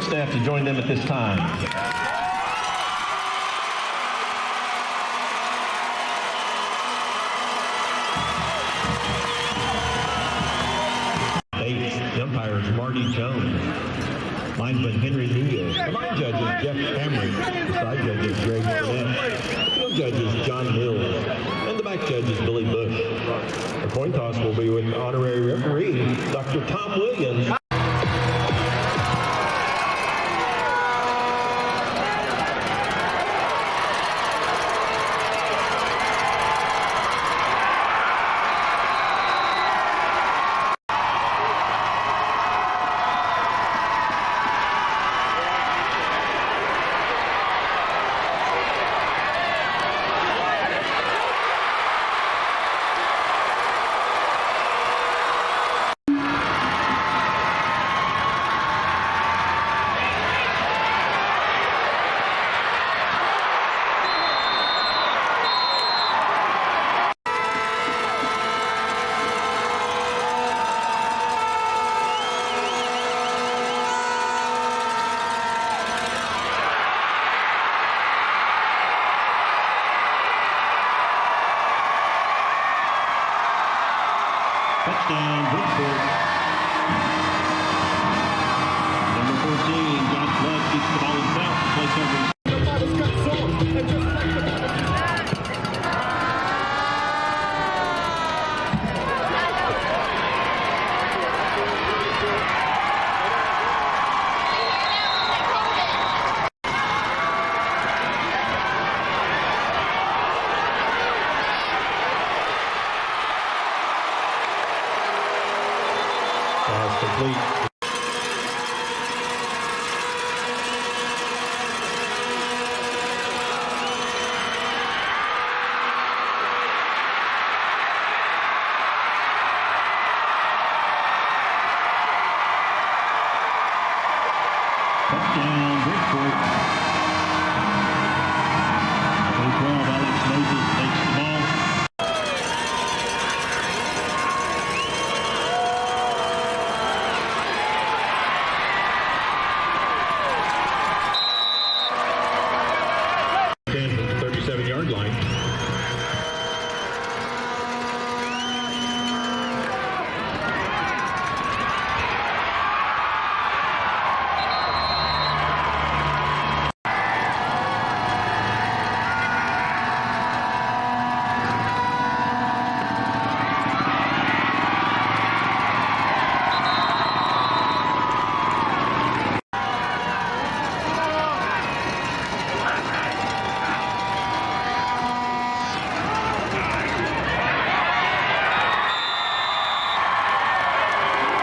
staff to join them at this time. The umpire is Marty Jones. Linesman Henry Neal. The line judge is Jeff Hamrick. The side judge is Greg Burnett. The field judge is John Mills. And the back judge is Billy Bush. The coin toss will be with honorary referee Dr. Tom Williams. Touchdown, Bridgeport. Number 14, Josh Flood keeps the ball himself to play coverage. Pass complete. Touchdown, Bridgeport. Number 12, Alex Moses takes the ball. Stands at the 37-yard line.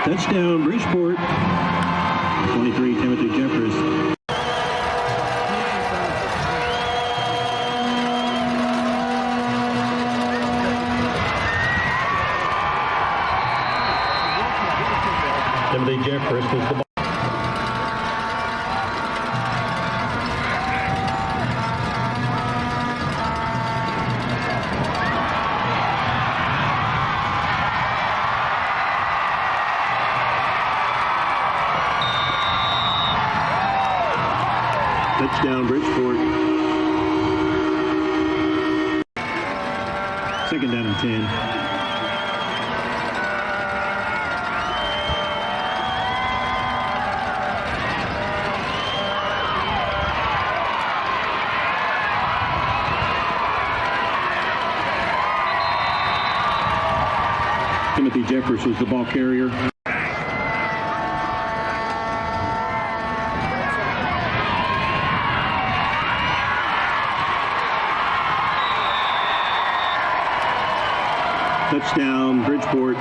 Touchdown, Bridgeport. 23, Timothy Jeffers. Timothy Jeffers was the ball. Touchdown, Bridgeport. Second down and 10. Timothy Jeffers was the ball carrier. Touchdown, Bridgeport.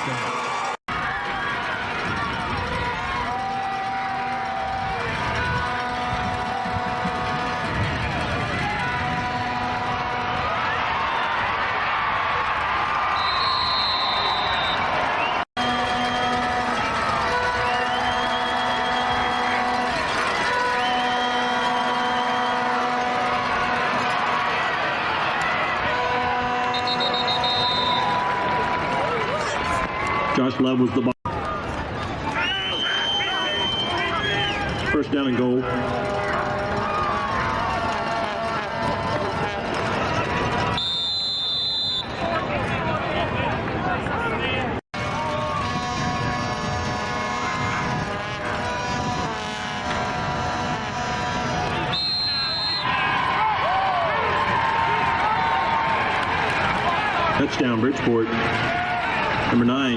touchdown. Josh Love was the ball. First down and goal. Touchdown, Bridgeport. Number 9.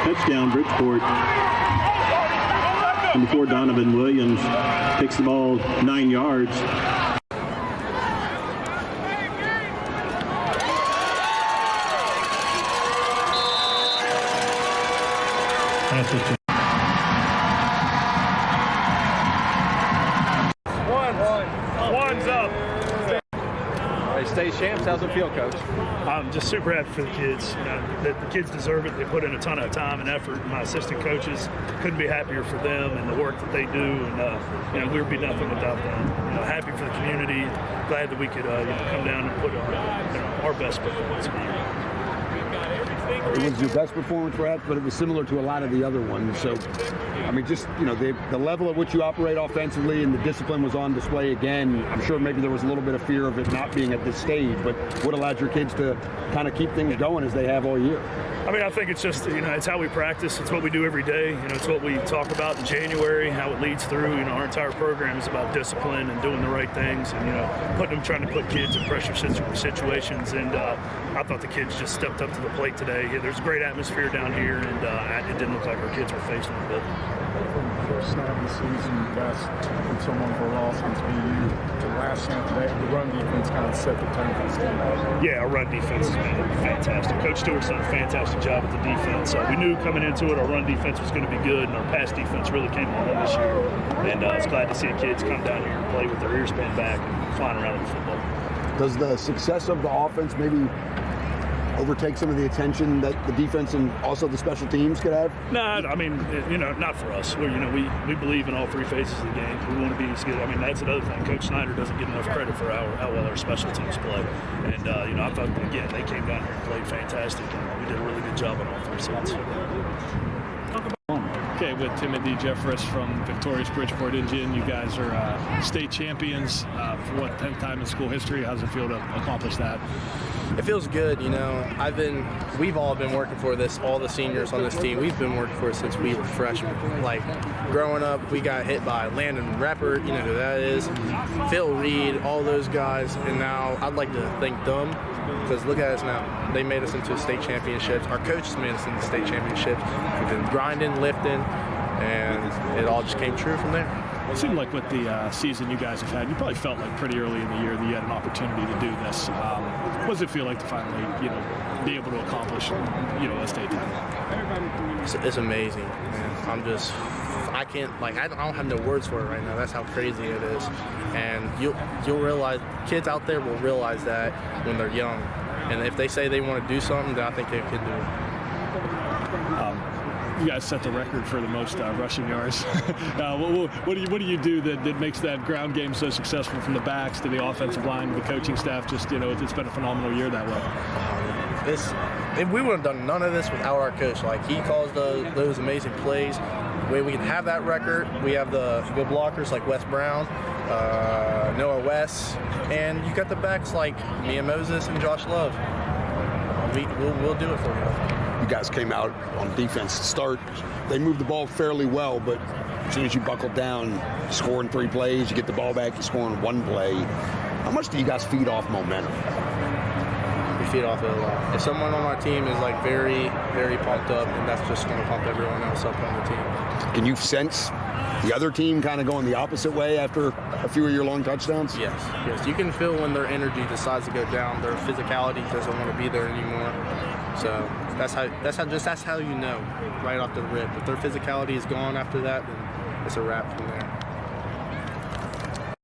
Touchdown, Bridgeport. And before Donovan Williams takes the ball 9 yards. One's up. Hey, state champs, how's it feel, Coach? I'm just super happy for the kids. You know, the kids deserve it. They put in a ton of time and effort. My assistant coaches couldn't be happier for them and the work that they do. And you know, we would be nothing without them. You know, happy for the community. Glad that we could come down and put our best performance in the year. It was your best performance, perhaps, but it was similar to a lot of the other ones. So, I mean, just, you know, the level at which you operate offensively and the discipline was on display again. I'm sure maybe there was a little bit of fear of it not being at this stage, but what allowed your kids to kind of keep things going as they have all year? I mean, I think it's just, you know, it's how we practice. It's what we do every day. You know, it's what we talk about in January, how it leads through. You know, our entire program is about discipline and doing the right things and, you know, trying to put kids in pressure situations. And I thought the kids just stepped up to the plate today. Yeah, there's a great atmosphere down here, and it didn't look like our kids were facing it. But First snap of the season, you guys took someone for a loss against BU. The last snap today, the run defense kind of set the tone for this team. Yeah, our run defense has been fantastic. Coach Stewart's done a fantastic job with the defense. We knew coming into it our run defense was going to be good, and our pass defense really came on this year. And I was glad to see the kids come down here and play with their ears pinned back and flying around in the football. Does the success of the offense maybe overtake some of the attention that the defense and also the special teams could have? No, I mean, you know, not for us. We believe in all three phases of the game. We want to be as good. I mean, that's another thing. Coach Snyder doesn't get enough credit for how well our special teams play. And, you know, I thought, again, they came down here and played fantastic. And we did a really good job on all three sides. Okay, with Tim and D. Jeffress from victorious Bridgeport Indian. You guys are state champions for what, 10th time in school history. How does it feel to accomplish that? It feels good, you know. We've all been working for this, all the seniors on this team. We've been working for it since we were freshmen. Like, growing up, we got hit by Landon Rappert, you know who that is, Phil Reed, all those guys, and now I'd like to thank them, because look at us now. They made us into state championships. Our coaches made us into state championships. We've been grinding, lifting, and it all just came true from there. It seemed like with the season you guys have had, you probably felt like pretty early in the year that you had an opportunity to do this. What does it feel like to finally, you know, be able to accomplish, you know, a state title? It's amazing, man. I don't have no words for it right now. That's how crazy it is. And you'll realize, kids out there will realize that when they're young. And if they say they want to do something, then I think they could do it. You guys set the record for the most rushing yards. What do you do that makes that ground game so successful, from the backs to the offensive line to the coaching staff? Just, it's been a phenomenal year that way. We would have done none of this without our coach. Like, he calls those amazing plays. The way we can have that record, we have the good blockers like Wes Brown, Noah West, and you got the backs like Mia Moses and Josh Love. We'll do it for you. You guys came out on defense to start. They moved the ball fairly well, but as soon as you buckle down, you score in 3 plays, you get the ball back, you score in 1 play. How much do you guys feed off momentum? We feed off it a lot. If someone on our team is like very, very pumped up, then that's just going to pump everyone else up on the team. Can you sense the other team kind of going the opposite way after a few of your long touchdowns? Yes. You can feel when their energy decides to go down, their physicality doesn't want to be there anymore. So that's how you know right off the rip. If their physicality is gone after that, then it's a wrap from there.